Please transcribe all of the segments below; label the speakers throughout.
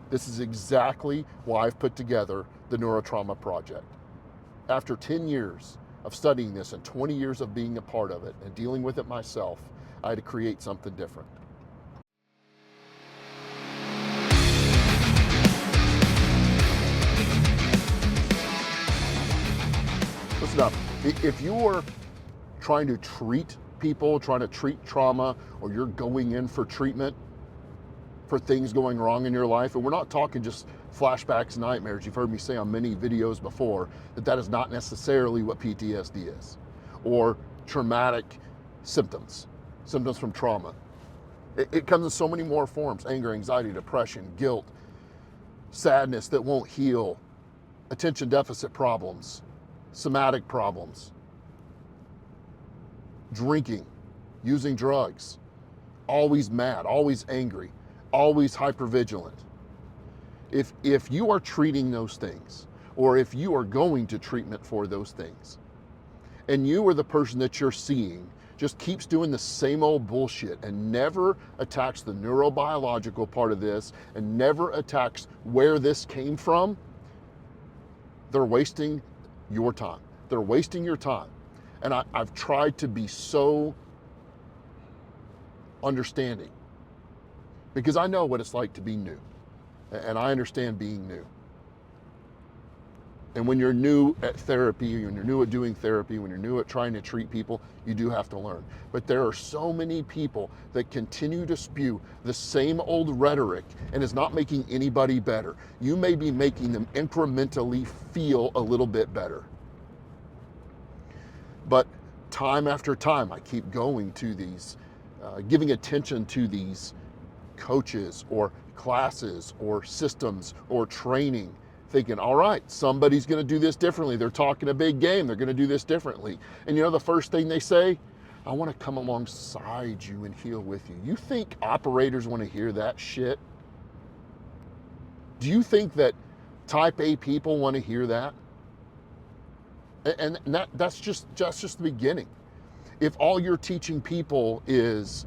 Speaker 1: This is exactly why I've put together the NeuroTrauma Project. After 10 years of studying this and 20 years of being a part of it and dealing with it myself, I had to create something different. Listen up. If you're trying to treat people, trying to treat trauma, or you're going in for treatment for things going wrong in your life, and we're not talking just flashbacks, nightmares. You've heard me say on many videos before that is not necessarily what PTSD is, or traumatic symptoms from trauma. It comes in so many more forms: anger, anxiety, depression, guilt, sadness that won't heal, attention deficit problems, somatic problems, drinking, using drugs, always mad, always angry, always hypervigilant. If you are treating those things, or if you are going to treatment for those things, and you or the person that you're seeing just keeps doing the same old bullshit and never attacks the neurobiological part of this and never attacks where this came from, they're wasting your time. They're wasting your time. And I've tried to be so understanding, because I know what it's like to be new, and I understand being new. And when you're new at therapy, when you're new at doing therapy, when you're new at trying to treat people, you do have to learn. But there are so many people that continue to spew the same old rhetoric, and it's not making anybody better. You may be making them incrementally feel a little bit better. But time after time, I keep going to these, giving attention to these coaches or classes or systems or training, thinking, all right, somebody's going to do this differently. They're talking a big game. They're going to do this differently. And you know the first thing they say? I want to come alongside you and heal with you. You think operators want to hear that shit? Do you think that type A people want to hear that? And that's just the beginning. If all you're teaching people is,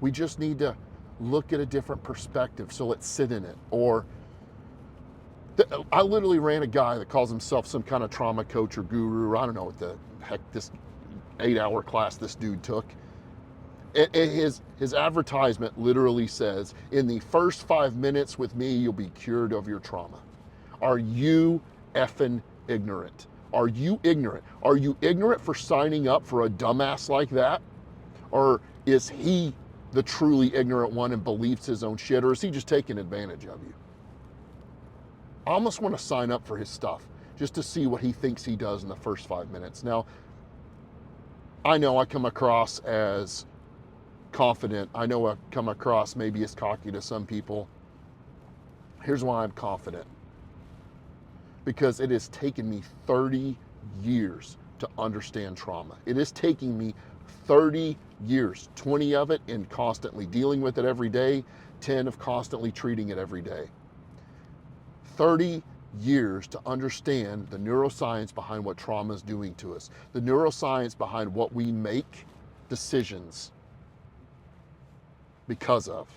Speaker 1: we just need to look at a different perspective, so let's sit in it. Or I literally ran a guy that calls himself some kind of trauma coach or guru. I don't know what the heck this 8-hour class this dude took. His advertisement literally says, in the first 5 minutes with me, you'll be cured of your trauma. Are you effing ignorant? Are you ignorant? Are you ignorant for signing up for a dumbass like that? Or is he the truly ignorant one and believes his own shit? Or is he just taking advantage of you? I almost want to sign up for his stuff just to see what he thinks he does in the first 5 minutes. Now, I know I come across as confident. I know I come across maybe as cocky to some people. Here's why I'm confident. Because it has taken me 30 years to understand trauma. It is taking me 30 years, 20 of it in constantly dealing with it every day, 10 of constantly treating it every day. 30 years to understand the neuroscience behind what trauma is doing to us, the neuroscience behind what we make decisions because of,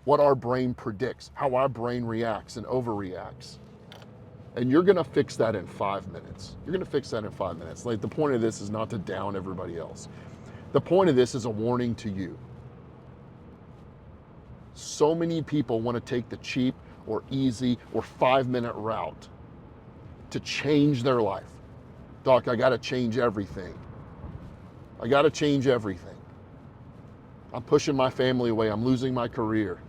Speaker 1: what our brain predicts, how our brain reacts and overreacts. And you're gonna fix that in 5 minutes. You're gonna fix that in 5 minutes. Like, the point of this is not to down everybody else. The point of this is a warning to you. So many people want to take the cheap or easy or 5-minute route to change their life. Doc, I gotta change everything. I gotta change everything. I'm pushing my family away. I'm losing my career.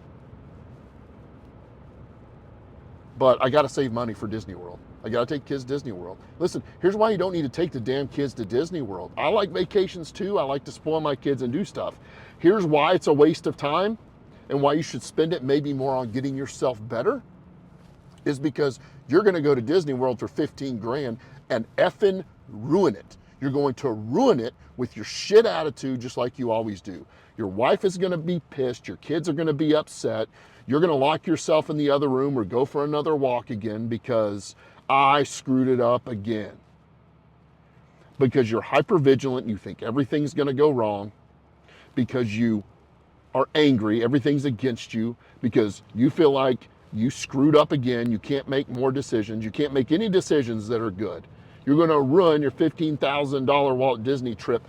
Speaker 1: But I gotta save money for Disney World. I gotta take kids to Disney World. Listen, here's why you don't need to take the damn kids to Disney World. I like vacations too. I like to spoil my kids and do stuff. Here's why it's a waste of time and why you should spend it maybe more on getting yourself better, is because you're gonna go to Disney World for 15 grand and effing ruin it. You're going to ruin it with your shit attitude, just like you always do. Your wife is gonna be pissed, your kids are gonna be upset, you're gonna lock yourself in the other room or go for another walk again because I screwed it up again. Because you're hypervigilant, you think everything's gonna go wrong, because you are angry, everything's against you because you feel like you screwed up again, you can't make more decisions, you can't make any decisions that are good. You're gonna ruin your $15,000 Walt Disney trip.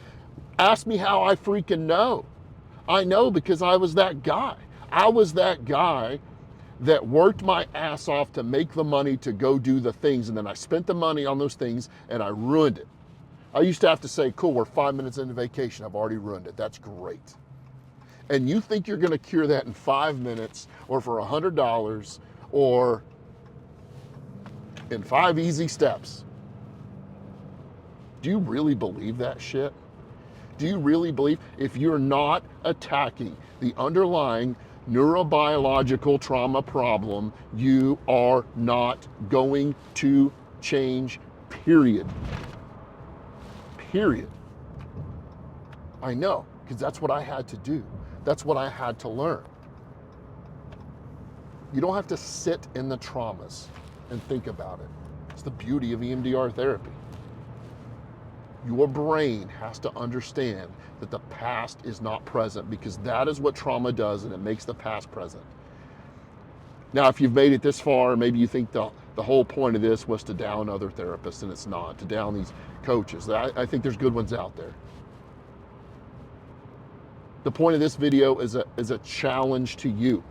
Speaker 1: Ask me how I freaking know. I know because I was that guy. I was that guy that worked my ass off to make the money to go do the things, and then I spent the money on those things and I ruined it. I used to have to say, cool, we're 5 minutes into vacation, I've already ruined it. That's great. And you think you're gonna cure that in 5 minutes or for $100 or in 5 easy steps. Do you really believe that shit? Do you really believe if you're not attacking the underlying neurobiological trauma problem, you are not going to change, period. Period. I know, because that's what I had to do. That's what I had to learn. You don't have to sit in the traumas and think about it. It's the beauty of EMDR therapy. Your brain has to understand that the past is not present, because that is what trauma does, and it makes the past present. Now, if you've made it this far, maybe you think the whole point of this was to down other therapists, and it's not, to down these coaches. I think there's good ones out there. The point of this video is a challenge to you.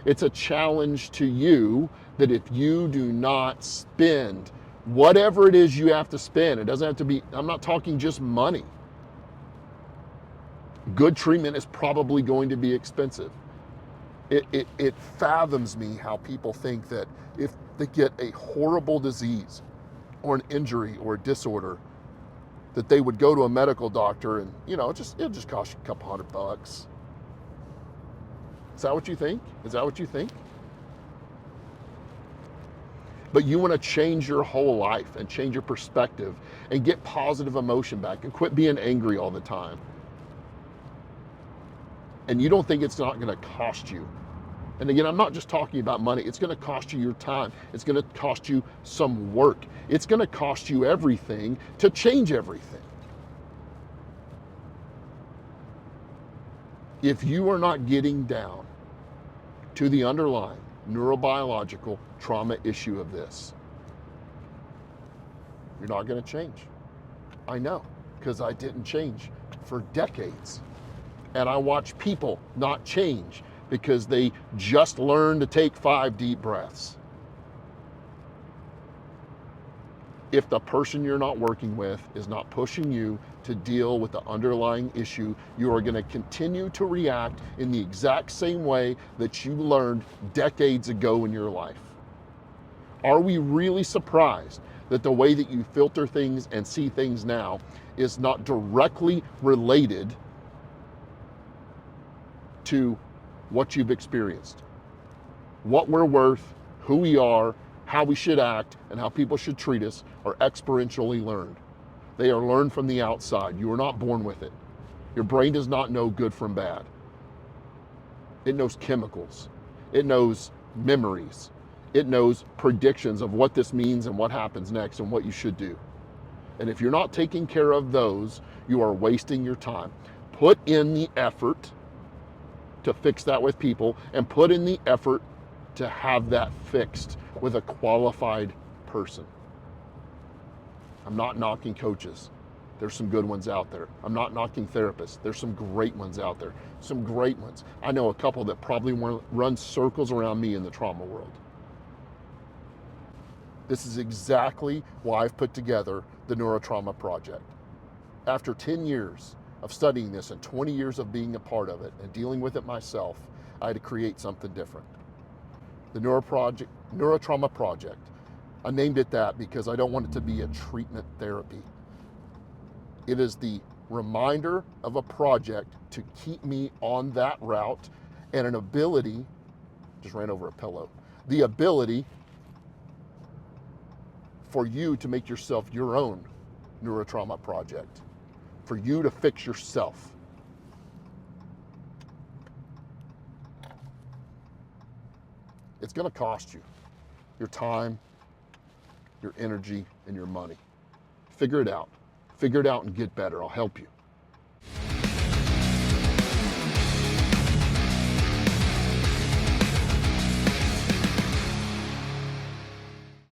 Speaker 1: It's a challenge to you that if you do not spend whatever it is you have to spend, it doesn't have to be, I'm not talking just money. Good treatment is probably going to be expensive. It fathoms me how people think that if they get a horrible disease or an injury or a disorder, that they would go to a medical doctor and, it'll just cost you a couple $100. Is that what you think? Is that what you think? But you want to change your whole life and change your perspective and get positive emotion back and quit being angry all the time. And you don't think it's not going to cost you. And again, I'm not just talking about money. It's going to cost you your time. It's going to cost you some work. It's going to cost you everything to change everything. If you are not getting down to the underlying neurobiological trauma issue of this, you're not going to change. I know, because I didn't change for decades. And I watch people not change because they just learned to take 5 deep breaths. If the person you're not working with is not pushing you to deal with the underlying issue, you are going to continue to react in the exact same way that you learned decades ago in your life. Are we really surprised that the way that you filter things and see things now is not directly related to what you've experienced? What we're worth, who we are, how we should act, and how people should treat us are experientially learned. They are learned from the outside. You are not born with it. Your brain does not know good from bad. It knows chemicals. It knows memories. It knows predictions of what this means and what happens next and what you should do. And if you're not taking care of those, you are wasting your time. Put in the effort to fix that with people, and put in the effort to have that fixed with a qualified person. I'm not knocking coaches. There's some good ones out there. I'm not knocking therapists. There's some great ones out there. Some great ones. I know a couple that probably run circles around me in the trauma world. This is exactly why I've put together the NeuroTrauma Project. After 10 years of studying this and 20 years of being a and dealing with it myself, I had to create something different. The NeuroTrauma Project. I named it that because I don't want it to be a treatment therapy. It is the reminder of a project to keep me on that route, and an ability, just ran over a pillow, the ability for you to make yourself your own NeuroTrauma Project, for you to fix yourself. It's going to cost you your time, your energy, and your money. Figure it out. Figure it out and get better. I'll help you.